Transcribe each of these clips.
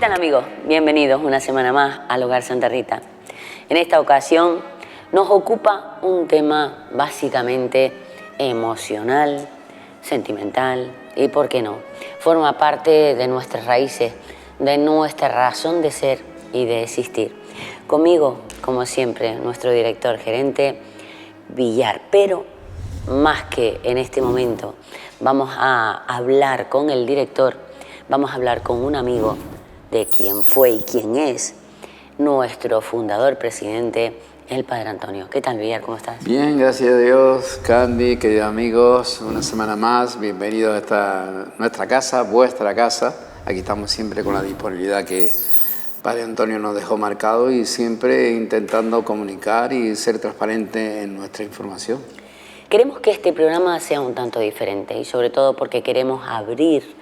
tal, amigos? Bienvenidos una semana más al Hogar Santa Rita. En esta ocasión nos ocupa un tema básicamente emocional, sentimental y, ¿por qué no?, forma parte de nuestras raíces, de nuestra razón de ser y de existir. Conmigo, como siempre, nuestro director gerente, Villar. Pero más que en este momento vamos a hablar con el director, vamos a hablar con un amigo de quien fue y quien es nuestro fundador, presidente, el Padre Antonio. ¿Qué tal, Villar? ¿Cómo estás? Bien, gracias a Dios. Candy, queridos amigos, una semana más. Bienvenidos a esta nuestra casa, vuestra casa. Aquí estamos siempre con la disponibilidad que Padre Antonio nos dejó marcado y siempre intentando comunicar y ser transparente en nuestra información. Queremos que este programa sea un tanto diferente y sobre todo porque queremos abrir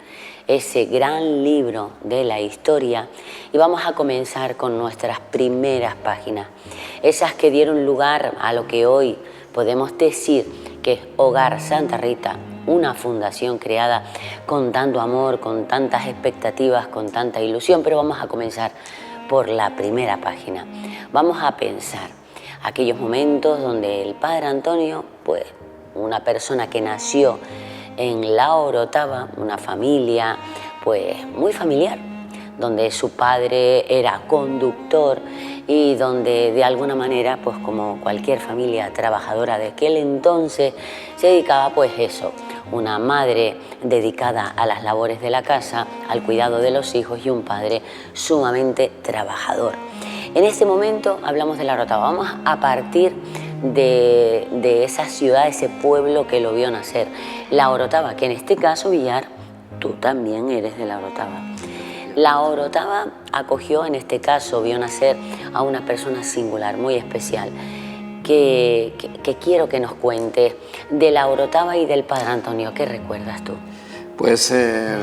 ese gran libro de la historia y vamos a comenzar con nuestras primeras páginas, esas que dieron lugar a lo que hoy podemos decir que es Hogar Santa Rita, una fundación creada con tanto amor, con tantas expectativas, con tanta ilusión. Pero vamos a comenzar por la primera página. Vamos a pensar aquellos momentos donde el Padre Antonio, pues una persona que nació en La Orotava, una familia pues muy familiar, donde su padre era conductor y donde de alguna manera, pues como cualquier familia trabajadora de aquel entonces, se dedicaba pues eso, una madre dedicada a las labores de la casa, al cuidado de los hijos y un padre sumamente trabajador. En este momento hablamos de La Orotava. Vamos a partir de esa ciudad, ese pueblo que lo vio nacer, La Orotava, que en este caso, Villar, tú también eres de La Orotava. La Orotava acogió, en este caso, vio nacer a una persona singular, muy especial, que quiero que nos cuentes de La Orotava y del Padre Antonio. ¿Qué recuerdas tú? Pues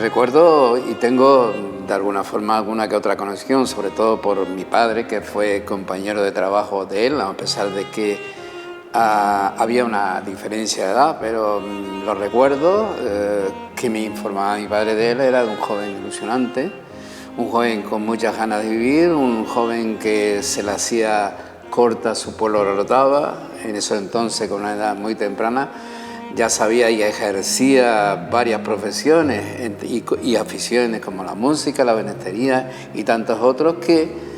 recuerdo y tengo de alguna forma alguna que otra conexión, sobre todo por mi padre, que fue compañero de trabajo de él, a pesar de que había una diferencia de edad, pero lo recuerdo que me informaba mi padre de él. Era un joven ilusionante, un joven con muchas ganas de vivir, un joven que se le hacía corta su pueblo. La Orotava, en ese entonces con una edad muy temprana, ya sabía y ejercía varias profesiones y aficiones como la música, la benistería y tantos otros que,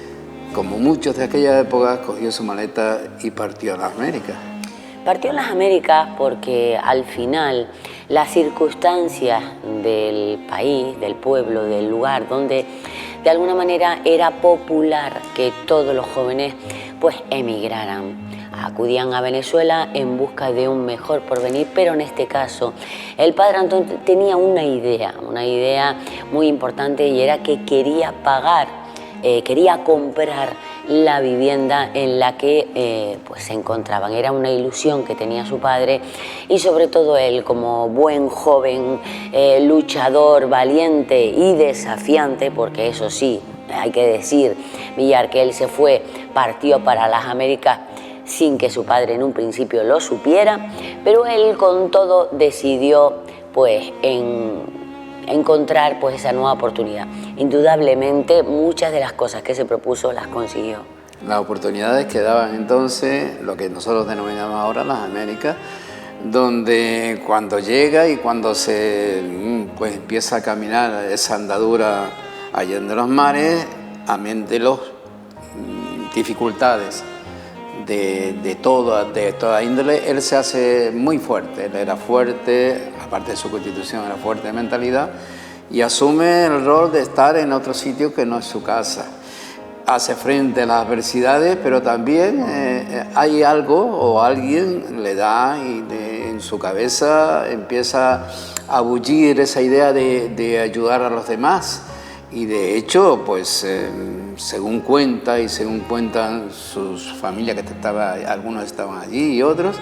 como muchos de aquella época, cogió su maleta y partió a las Américas. Partió a las Américas porque al final las circunstancias del país, del pueblo, del lugar donde de alguna manera era popular que todos los jóvenes pues emigraran, acudían a Venezuela en busca de un mejor porvenir. Pero en este caso el Padre Antonio tenía una idea muy importante, y era que quería quería comprar la vivienda en la que pues se encontraban. Era una ilusión que tenía su padre y sobre todo él, como buen joven, luchador, valiente y desafiante, porque eso sí, hay que decir, Villar, que él partió para las Américas sin que su padre en un principio lo supiera, pero él con todo decidió pues encontrar pues esa nueva oportunidad. Indudablemente muchas de las cosas que se propuso las consiguió. Las oportunidades que daban entonces lo que nosotros denominamos ahora las Américas, donde cuando llega y cuando se pues empieza a caminar esa andadura allende los mares, amén de las dificultades de toda índole, él se hace muy fuerte. Él era fuerte, aparte de su constitución, era fuerte de mentalidad, y asume el rol de estar en otro sitio que no es su casa. Hace frente a las adversidades, pero también hay algo o alguien le da y en su cabeza empieza a bullir esa idea de ayudar a los demás. Y de hecho, pues según cuenta y según cuentan sus familias, algunos estaban allí y otros,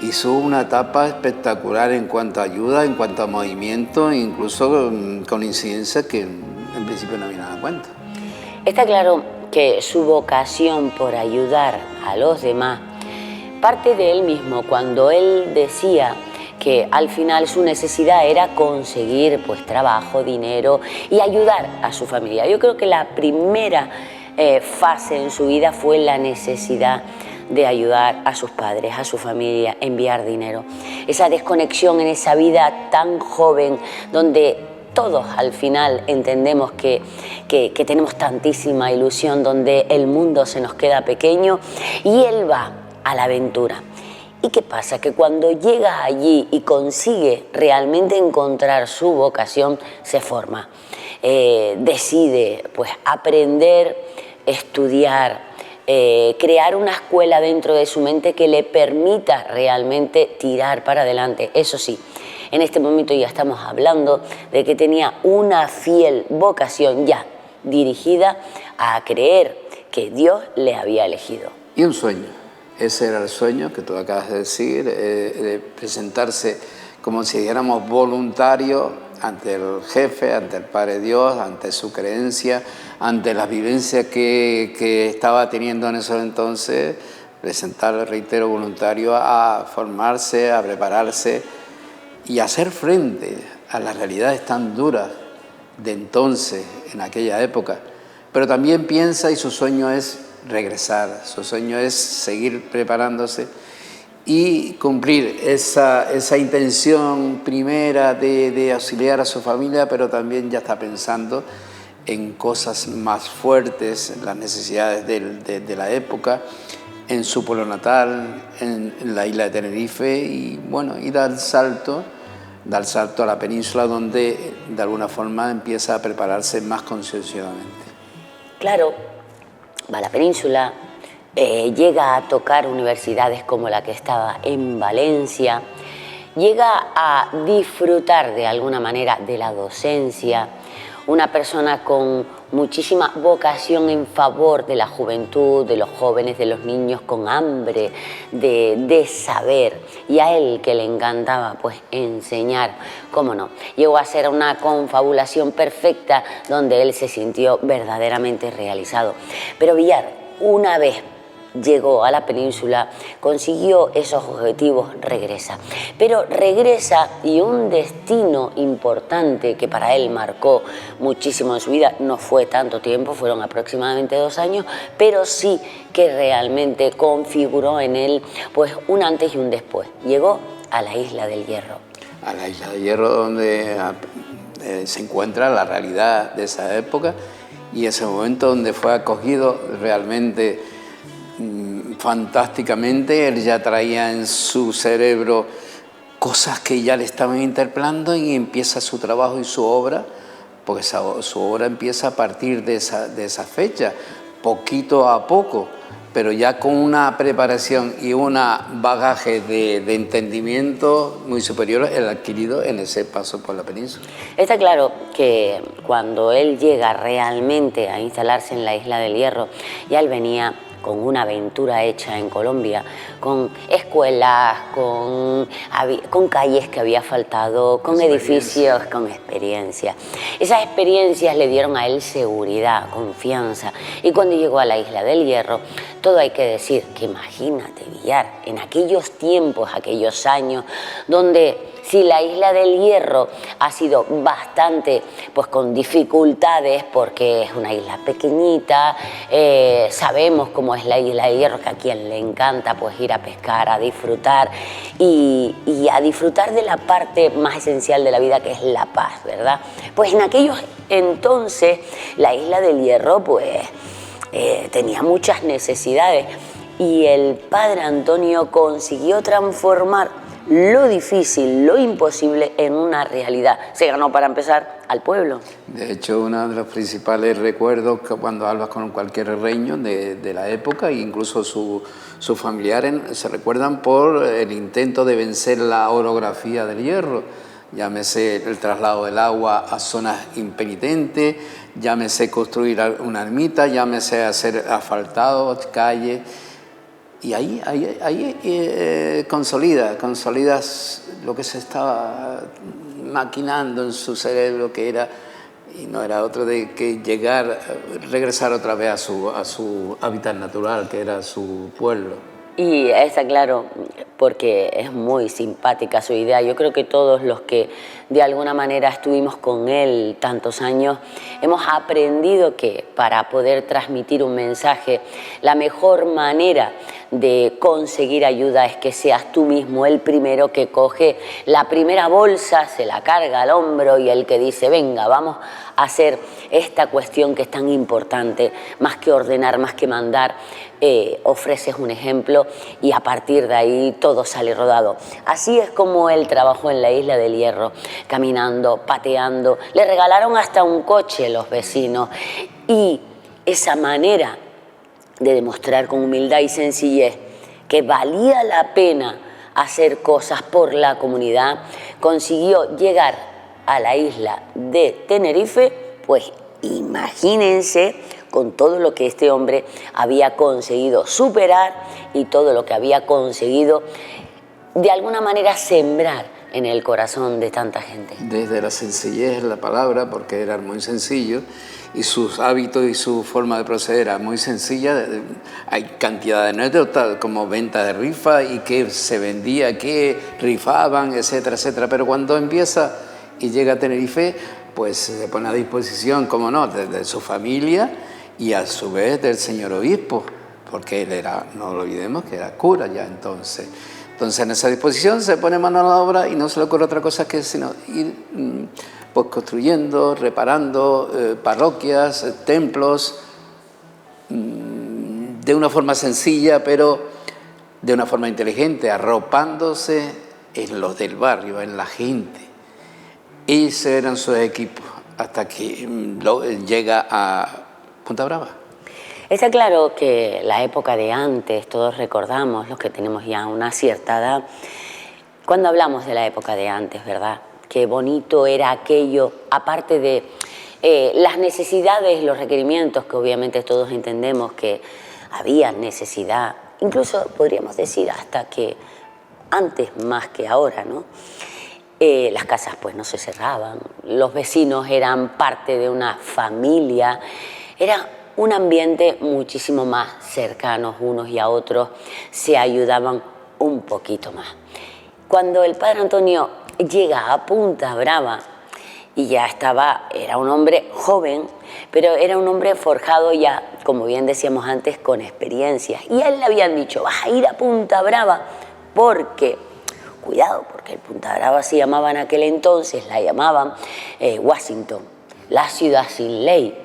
hizo una etapa espectacular en cuanto a ayuda, en cuanto a movimiento, incluso con incidencias que en principio no había nada en cuenta. Está claro que su vocación por ayudar a los demás parte de él mismo, cuando él decía que al final su necesidad era conseguir pues trabajo, dinero y ayudar a su familia. Yo creo que la primera fase en su vida fue la necesidad de ayudar a sus padres, a su familia, enviar dinero. Esa desconexión en esa vida tan joven donde todos al final entendemos que tenemos tantísima ilusión, donde el mundo se nos queda pequeño y él va a la aventura. ¿Y qué pasa? Que cuando llega allí y consigue realmente encontrar su vocación, se forma. Decide pues aprender, estudiar, crear una escuela dentro de su mente que le permita realmente tirar para adelante. Eso sí, en este momento ya estamos hablando de que tenía una fiel vocación ya dirigida a creer que Dios le había elegido. Y un sueño. Ese era el sueño que tú acabas de decir, de presentarse como si dijéramos voluntario ante el jefe, ante el Padre Dios, ante su creencia, ante las vivencias que estaba teniendo en esos entonces, presentar, reitero, voluntario a formarse, a prepararse y a hacer frente a las realidades tan duras de entonces, en aquella época. Pero también piensa y su sueño es regresar, su sueño es seguir preparándose y cumplir esa intención primera de auxiliar a su familia, pero también ya está pensando en cosas más fuertes, las necesidades de la época, en su pueblo natal, en la isla de Tenerife, y bueno, y da el salto a la península, donde de alguna forma empieza a prepararse más conscienciadamente. Claro, va a la península, llega a tocar universidades como la que estaba en Valencia, llega a disfrutar de alguna manera de la docencia, una persona con muchísima vocación en favor de la juventud, de los jóvenes, de los niños, con hambre de saber, y a él que le encantaba pues enseñar, cómo no, llegó a ser una confabulación perfecta donde él se sintió verdaderamente realizado. Pero Villar, una vez llegó a la península, consiguió esos objetivos, regresa. Pero regresa y un destino importante que para él marcó muchísimo en su vida, no fue tanto tiempo, fueron aproximadamente 2 años, pero sí que realmente configuró en él pues un antes y un después. Llegó a la Isla del Hierro. A la Isla del Hierro, donde se encuentra la realidad de esa época y ese momento donde fue acogido realmente fantásticamente. Él ya traía en su cerebro cosas que ya le estaban interpelando y empieza su trabajo y su obra, porque su obra empieza a partir de esa fecha, poquito a poco, pero ya con una preparación y un bagaje de entendimiento muy superior al adquirido en ese paso por la península. Está claro que cuando él llega realmente a instalarse en la Isla del Hierro, ya él venía con una aventura hecha en Colombia, con escuelas, con calles que había faltado, con edificios, con experiencia. Esas experiencias le dieron a él seguridad, confianza. Y cuando llegó a la Isla del Hierro, todo hay que decir que imagínate, Villar, en aquellos tiempos, aquellos años, donde si la Isla del Hierro ha sido bastante pues con dificultades porque es una isla pequeñita, sabemos cómo es la Isla del Hierro, que a quien le encanta pues ir a pescar, a disfrutar y a disfrutar de la parte más esencial de la vida, que es la paz, ¿verdad? Pues en aquellos entonces la Isla del Hierro pues tenía muchas necesidades y el padre Antonio consiguió transformar lo difícil, lo imposible en una realidad. Se ganó, para empezar, al pueblo. De hecho, uno de los principales recuerdos que cuando hablas con cualquier reño de la época, e incluso sus familiares, se recuerdan por el intento de vencer la orografía del hierro. Llámese el traslado del agua a zonas impenitentes, llámese construir una ermita, llámese hacer asfaltados, calles. Y ahí consolidas lo que se estaba maquinando en su cerebro, que era, y no era otro de que regresar otra vez a su hábitat natural, que era su pueblo. Y está claro, porque es muy simpática su idea. Yo creo que todos los que de alguna manera estuvimos con él tantos años, hemos aprendido que para poder transmitir un mensaje, la mejor manera de conseguir ayuda es que seas tú mismo el primero que coge la primera bolsa, se la carga al hombro y el que dice, venga, vamos a hacer esta cuestión que es tan importante, más que ordenar, más que mandar, ofreces un ejemplo y a partir de ahí todo sale rodado. Así es como él trabajó en la Isla del Hierro, caminando, pateando, le regalaron hasta un coche los vecinos y esa manera de demostrar con humildad y sencillez que valía la pena hacer cosas por la comunidad, consiguió llegar a la isla de Tenerife, pues imagínense con todo lo que este hombre había conseguido superar y todo lo que había conseguido de alguna manera sembrar en el corazón de tanta gente. Desde la sencillez de la palabra, porque era muy sencillo, y sus hábitos y su forma de proceder era muy sencilla. Hay cantidad de anécdotas como venta de rifa y que se vendía, que rifaban, etcétera, etcétera. Pero cuando empieza y llega a Tenerife, pues se pone a disposición, como no, de su familia y a su vez del señor obispo, porque él era, no lo olvidemos, que era cura ya entonces. Entonces en esa disposición se pone mano a la obra y no se le ocurre otra cosa que sino ir pues construyendo, reparando parroquias, templos, de una forma sencilla, pero de una forma inteligente, arropándose en los del barrio, en la gente. Esos eran sus equipos hasta que llega a Punta Brava. Está claro que la época de antes, todos recordamos, los que tenemos ya una cierta edad, cuando hablamos de la época de antes, ¿verdad? Qué bonito era aquello, aparte de las necesidades, los requerimientos, que obviamente todos entendemos que había necesidad, incluso podríamos decir hasta que antes más que ahora, ¿no? Las casas pues no se cerraban, los vecinos eran parte de una familia, era un ambiente muchísimo más cercanos unos y a otros, se ayudaban un poquito más. Cuando el padre Antonio llega a Punta Brava y ya estaba, era un hombre joven, pero era un hombre forjado ya, como bien decíamos antes, con experiencias. Y a él le habían dicho, vas a ir a Punta Brava porque, cuidado, porque el Punta Brava se llamaba en aquel entonces, la llamaban Washington, la ciudad sin ley.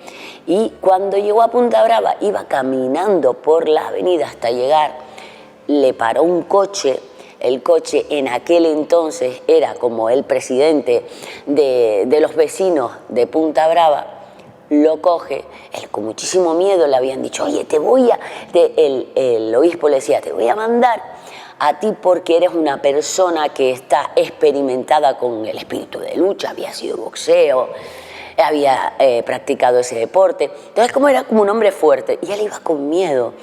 Y cuando llegó a Punta Brava, iba caminando por la avenida hasta llegar, le paró un coche. El coche en aquel entonces era como el presidente de los vecinos de Punta Brava, lo coge, él con muchísimo miedo le habían dicho, oye, el obispo le decía, te voy a mandar a ti porque eres una persona que está experimentada con el espíritu de lucha, había sido boxeo, había practicado ese deporte, entonces era como un hombre fuerte y él iba con miedo.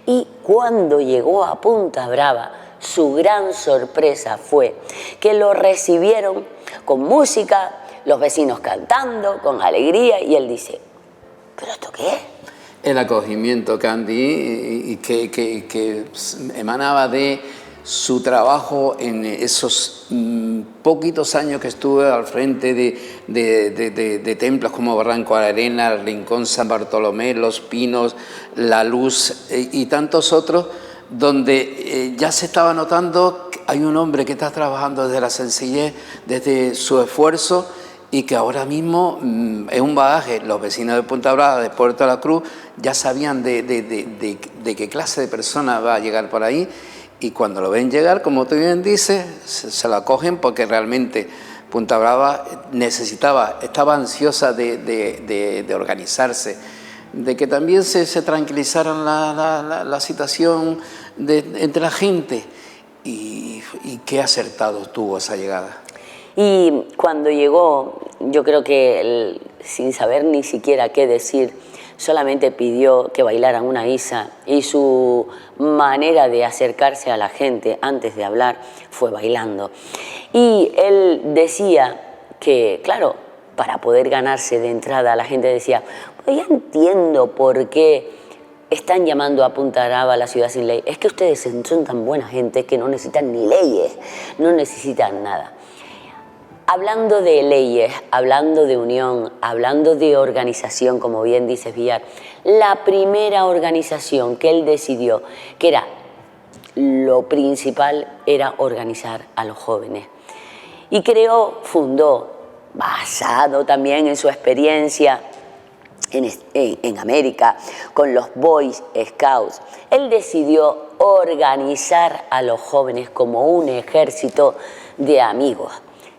Y cuando llegó a Punta Brava, su gran sorpresa fue que lo recibieron con música, los vecinos cantando, con alegría, y él dice, ¿pero esto qué es? El acogimiento, Candy, y que emanaba de su trabajo en esos poquitos años que estuve al frente de templos como Barranco de Arena, el Rincón San Bartolomé, Los Pinos, La Luz y tantos otros, donde ya se estaba notando que hay un hombre que está trabajando desde la sencillez, desde su esfuerzo, y que ahora mismo es un bagaje. Los vecinos de Punta Brava, de Puerto de la Cruz, ya sabían de qué clase de persona va a llegar por ahí, y cuando lo ven llegar, como tú bien dices, se lo acogen porque realmente Punta Brava estaba ansiosa de organizarse, de que también se tranquilizara la situación entre la gente, y qué acertado tuvo esa llegada. Y cuando llegó, yo creo que él, sin saber ni siquiera qué decir, solamente pidió que bailaran una guisa, y su manera de acercarse a la gente antes de hablar fue bailando. Y él decía que, claro, para poder ganarse de entrada, la gente decía, pues ya entiendo por qué están llamando a Punta Brava, la ciudad sin ley. Es que ustedes son tan buena gente que no necesitan ni leyes, no necesitan nada. Hablando de leyes, hablando de unión, hablando de organización, como bien dice Villar, la primera organización que él decidió, que era lo principal, era organizar a los jóvenes. Y fundó, basado también en su experiencia en América, con los Boy Scouts, él decidió organizar a los jóvenes como un ejército de amigos.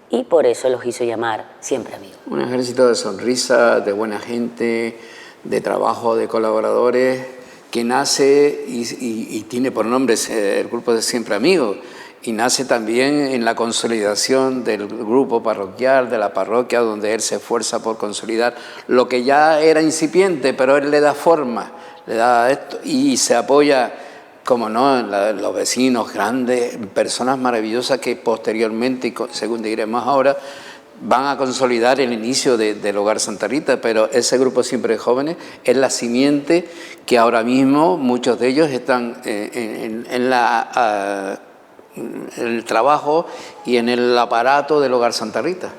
Y por eso los hizo llamar siempre amigos. Un ejército de sonrisa, de buena gente, de trabajo, de colaboradores, que nace y tiene por nombre el grupo de Siempre Amigos, y nace también en la consolidación del grupo parroquial, de la parroquia, donde él se esfuerza por consolidar lo que ya era incipiente, pero él le da forma, le da esto, y se apoya, como no, los vecinos grandes, personas maravillosas que posteriormente, y según diremos ahora, van a consolidar el inicio del Hogar Santa Rita, pero ese grupo siempre de jóvenes es la simiente que ahora mismo muchos de ellos están en el trabajo y en el aparato del Hogar Santa Rita.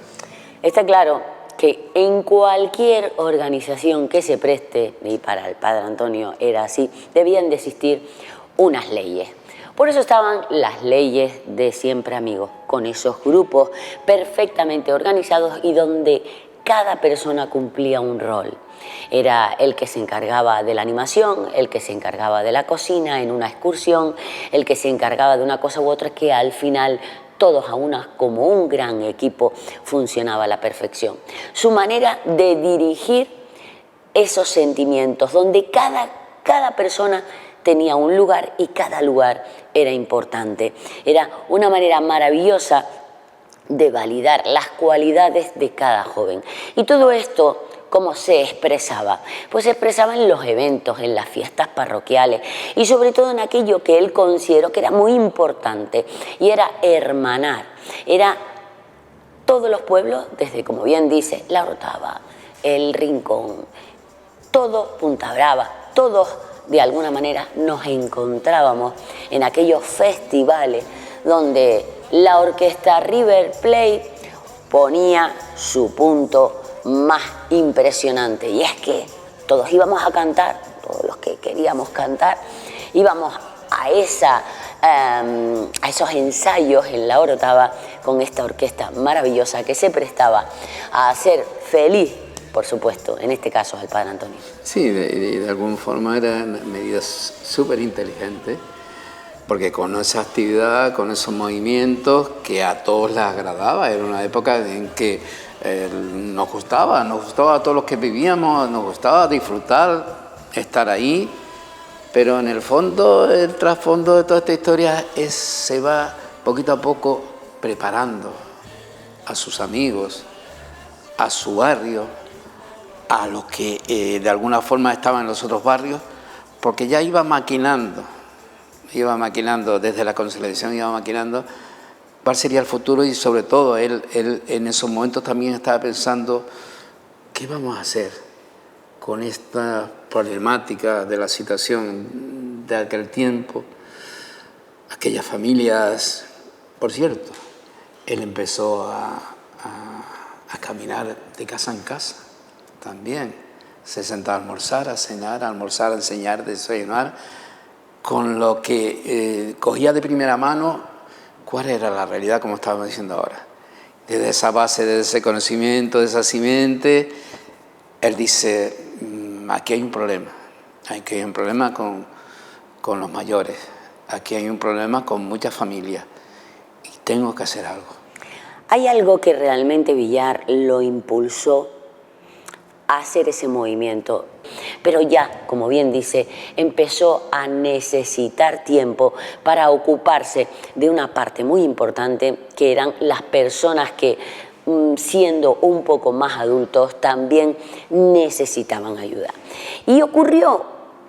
Está claro que en cualquier organización que se preste, y para el Padre Antonio era así, debían de existir unas leyes. Por eso estaban las leyes de Siempre Amigos, con esos grupos perfectamente organizados y donde cada persona cumplía un rol. Era el que se encargaba de la animación, el que se encargaba de la cocina en una excursión, el que se encargaba de una cosa u otra, que al final todos a una, como un gran equipo, funcionaba a la perfección. Su manera de dirigir esos sentimientos, donde cada persona tenía un lugar y cada lugar era importante. Era una manera maravillosa de validar las cualidades de cada joven. Y todo esto, ¿cómo se expresaba? Pues se expresaba en los eventos, en las fiestas parroquiales y sobre todo en aquello que él consideró que era muy importante, y era hermanar. Era todos los pueblos, desde, como bien dice, La Orotava, El Rincón, todo Punta Brava, todos de alguna manera nos encontrábamos en aquellos festivales donde la orquesta River Plate ponía su punto más impresionante, y es que todos íbamos a cantar, todos los que queríamos cantar, íbamos a esos ensayos en La Orotava con esta orquesta maravillosa que se prestaba a hacer feliz, por supuesto, en este caso al Padre Antonio. Sí, de alguna forma eran medidas súper inteligentes, porque con esa actividad, con esos movimientos que a todos les agradaba, era una época en que nos gustaba a todos los que vivíamos, nos gustaba disfrutar, estar ahí, pero en el fondo, el trasfondo de toda esta historia se va poquito a poco preparando a sus amigos, a su barrio, a los que de alguna forma estaban en los otros barrios, porque ya iba maquinando desde la consolidación, iba maquinando cuál sería el futuro, y sobre todo él en esos momentos también estaba pensando qué vamos a hacer con esta problemática de la situación de aquel tiempo, aquellas familias. Por cierto, él empezó a caminar de casa en casa. También se sentaba a almorzar, a cenar, a almorzar, a enseñar, desayunar, con lo que cogía de primera mano cuál era la realidad, como estábamos diciendo ahora. Desde esa base, desde ese conocimiento, de esa simiente, él dice, aquí hay un problema con los mayores, aquí hay un problema con muchas familias y tengo que hacer algo. Hay algo que realmente Villar lo impulsó a hacer ese movimiento, pero ya, como bien dice, empezó a necesitar tiempo para ocuparse de una parte muy importante, que eran las personas que, siendo un poco más adultos, también necesitaban ayuda. Y ocurrió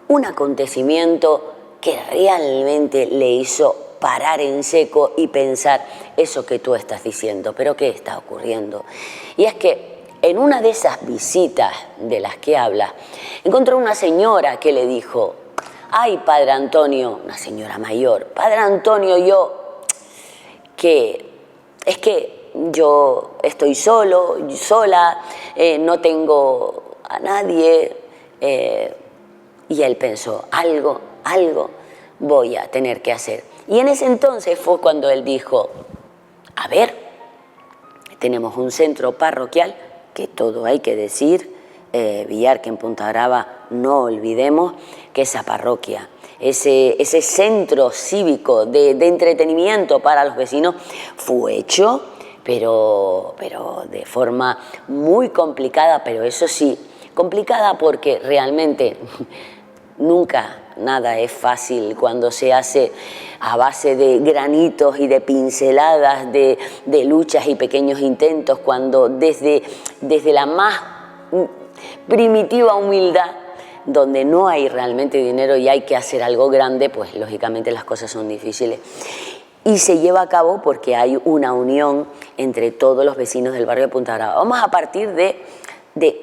un acontecimiento que realmente le hizo parar en seco y pensar eso que tú estás diciendo, pero ¿qué está ocurriendo? Y es que en una de esas visitas de las que habla, encontró una señora que le dijo, ay, Padre Antonio, una señora mayor, Padre Antonio, es que yo estoy sola, no tengo a nadie. Y él pensó, algo voy a tener que hacer. Y en ese entonces fue cuando él dijo, a ver, tenemos un centro parroquial, que todo hay que decir, Villar, que en Punta Brava no olvidemos que esa parroquia, ese centro cívico de entretenimiento para los vecinos fue hecho, pero de forma muy complicada, pero eso sí, complicada porque realmente nunca nada es fácil cuando se hace a base de granitos y de pinceladas, de luchas y pequeños intentos, cuando desde la más primitiva humildad, donde no hay realmente dinero y hay que hacer algo grande, pues lógicamente las cosas son difíciles. Y se lleva a cabo porque hay una unión entre todos los vecinos del barrio de Punta Brava. Vamos a partir de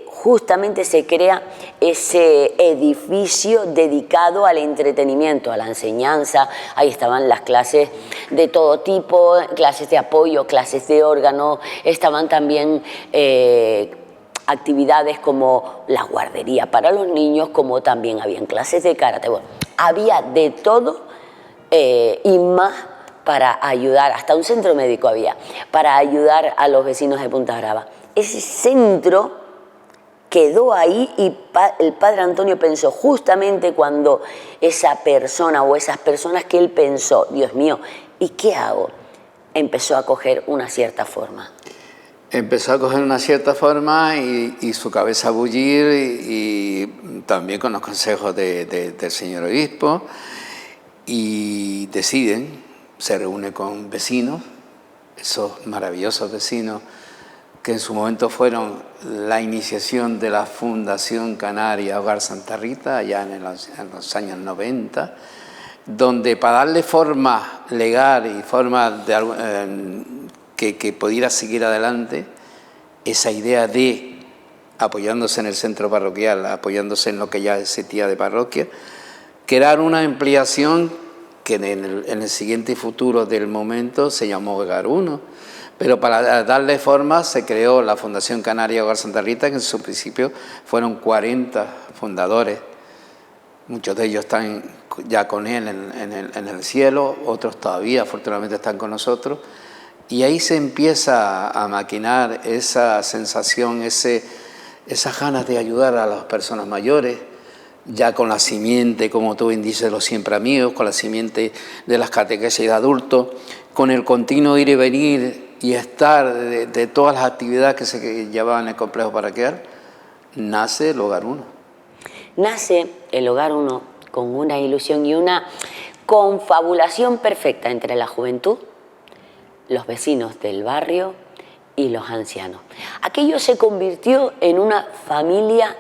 justamente se crea ese edificio dedicado al entretenimiento, a la enseñanza. Ahí estaban las clases de todo tipo, clases de apoyo, clases de órgano, estaban también actividades como la guardería para los niños, como también habían clases de karate. Bueno, había de todo y más para ayudar, hasta un centro médico había, para ayudar a los vecinos de Punta Brava. Ese centro quedó ahí y el Padre Antonio pensó justamente cuando esa persona o esas personas que él pensó, Dios mío, ¿y qué hago? Empezó a coger una cierta forma. Empezó a coger una cierta forma y su cabeza a bullir y también con los consejos del señor obispo, y deciden, se reúne con vecinos, esos maravillosos vecinos que en su momento fueron la iniciación de la Fundación Canaria Hogar Santa Rita, allá en los años 90, donde para darle forma legal y forma que pudiera seguir adelante, esa idea de, apoyándose en el centro parroquial, apoyándose en lo que ya existía de parroquia, crear una ampliación que en el siguiente futuro del momento se llamó Hogar 1. Pero para darle forma se creó la Fundación Canaria Hogar Santa Rita, que en su principio fueron 40 fundadores. Muchos de ellos están ya con él en el cielo, otros todavía afortunadamente están con nosotros. Y ahí se empieza a maquinar esa sensación, esas ganas de ayudar a las personas mayores, ya con la simiente, como tú bien dices, de los siempre amigos, con la simiente de las catequesis de adultos, con el continuo ir y venir y estar de todas las actividades que se llevaban en el complejo parroquial, nace el Hogar 1. Nace el Hogar 1 con una ilusión y una confabulación perfecta entre la juventud, los vecinos del barrio y los ancianos. Aquello se convirtió en una familia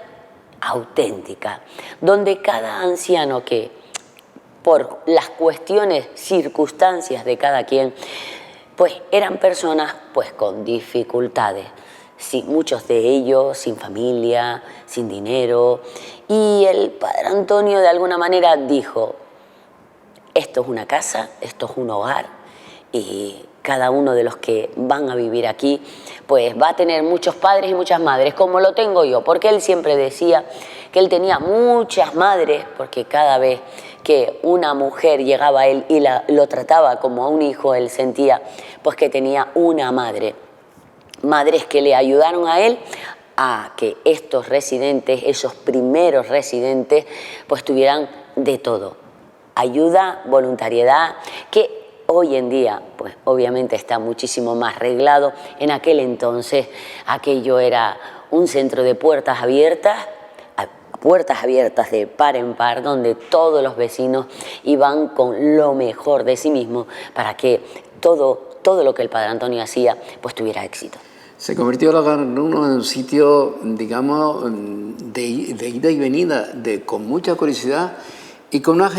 auténtica, donde cada anciano que, por las cuestiones, circunstancias de cada quien, pues eran personas pues con dificultades, sí, muchos de ellos sin familia, sin dinero, y el Padre Antonio de alguna manera dijo, esto es una casa, esto es un hogar, y cada uno de los que van a vivir aquí pues va a tener muchos padres y muchas madres, como lo tengo yo, porque él siempre decía que él tenía muchas madres, porque cada vez que una mujer llegaba a él y lo trataba como a un hijo, él sentía pues que tenía una madre. Madres que le ayudaron a él a que estos residentes, esos primeros residentes, pues tuvieran de todo. Ayuda, voluntariedad, que hoy en día, pues obviamente está muchísimo más reglado. En aquel entonces aquello era un centro de puertas abiertas de par en par, donde todos los vecinos iban con lo mejor de sí mismos para que todo lo que el Padre Antonio hacía pues tuviera éxito. Se convirtió el Hogar 1 en un sitio, digamos, de ida y venida, con mucha curiosidad y con una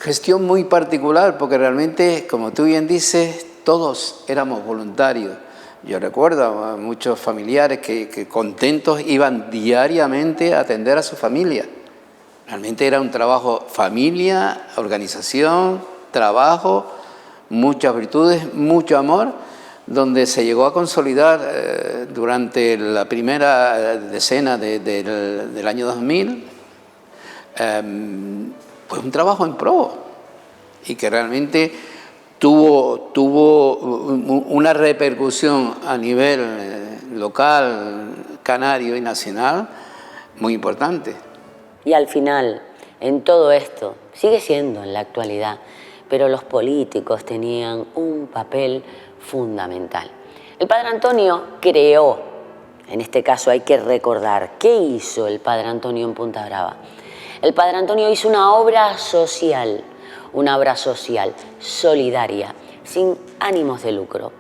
gestión muy particular, porque realmente, como tú bien dices, todos éramos voluntarios. Yo recuerdo a muchos familiares que contentos iban diariamente a atender a su familia. Realmente era un trabajo, familia, organización, trabajo, muchas virtudes, mucho amor, donde se llegó a consolidar durante la primera decena del año 2000, pues un trabajo en pro y que realmente tuvo una repercusión a nivel local, canario y nacional muy importante. Y al final, en todo esto, sigue siendo en la actualidad, pero los políticos tenían un papel fundamental. El Padre Antonio creó, en este caso hay que recordar, ¿qué hizo el Padre Antonio en Punta Brava? El Padre Antonio hizo una obra social solidaria, sin ánimos de lucro,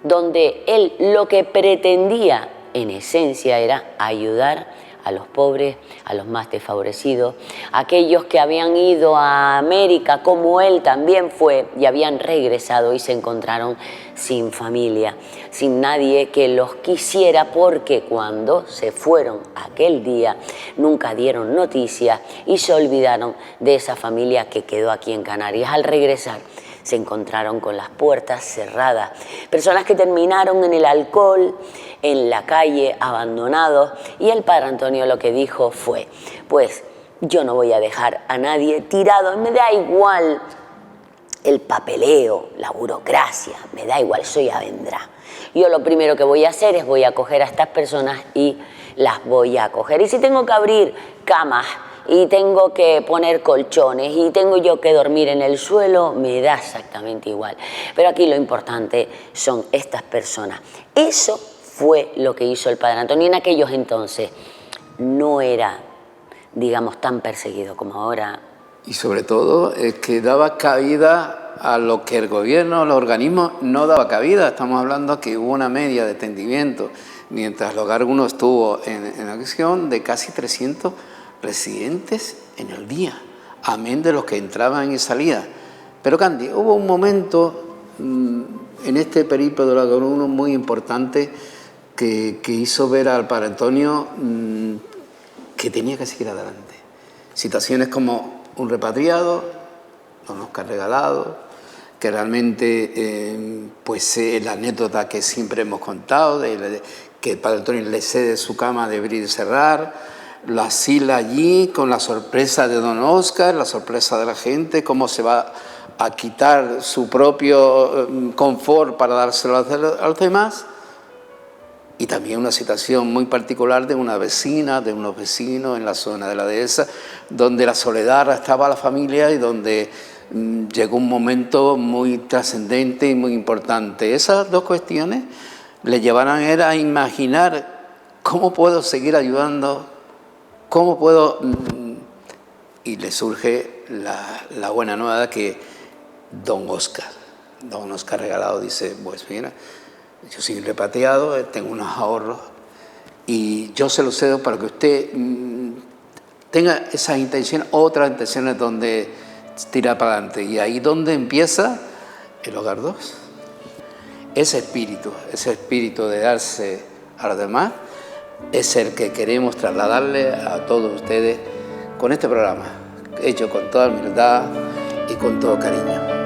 donde él lo que pretendía en esencia era ayudar a los pobres, a los más desfavorecidos, aquellos que habían ido a América como él también fue y habían regresado y se encontraron sin familia, sin nadie que los quisiera, porque cuando se fueron aquel día nunca dieron noticias y se olvidaron de esa familia que quedó aquí en Canarias. Al regresar se encontraron con las puertas cerradas, personas que terminaron en el alcohol, en la calle, abandonados, y el Padre Antonio lo que dijo fue, pues yo no voy a dejar a nadie tirado, me da igual el papeleo, la burocracia, me da igual, eso ya vendrá. Yo lo primero que voy a hacer es voy a coger a estas personas y las voy a acoger. Y si tengo que abrir camas y tengo que poner colchones y tengo yo que dormir en el suelo, me da exactamente igual. Pero aquí lo importante son estas personas. Eso fue lo que hizo el Padre Antonio. En aquellos entonces no era, digamos, tan perseguido como ahora. Y sobre todo es que daba cabida a lo que el gobierno, los organismos no daba cabida. Estamos hablando que hubo una media de atendimiento, mientras el Hogar 1 estuvo en acción, de casi 300 residentes en el día, amén de los que entraban y salían. Pero Candy, hubo un momento en este periplo del Hogar 1 muy importante que hizo ver al Padre Antonio que tenía que seguir adelante. Situaciones como un repatriado, don Oscar Regalado, que realmente pues la anécdota que siempre hemos contado, que el Padre Antonio le cede su cama de abrir y cerrar, lo asila allí con la sorpresa de don Oscar, la sorpresa de la gente, cómo se va a quitar su propio confort para dárselo a los demás. Y también una situación muy particular de una vecina, de unos vecinos en la zona de la dehesa, donde la soledad arrastraba a la familia y donde llegó un momento muy trascendente y muy importante. Esas dos cuestiones le llevaron a él a imaginar cómo puedo seguir ayudando, cómo puedo... Y le surge la buena nueva de que don Oscar Regalado dice, pues mira, yo soy repatriado, tengo unos ahorros y yo se los cedo para que usted tenga esas intenciones, otras intenciones donde tirar para adelante. Y ahí donde empieza el Hogar 2. Ese espíritu de darse a los demás, es el que queremos trasladarle a todos ustedes con este programa, hecho con toda humildad y con todo cariño.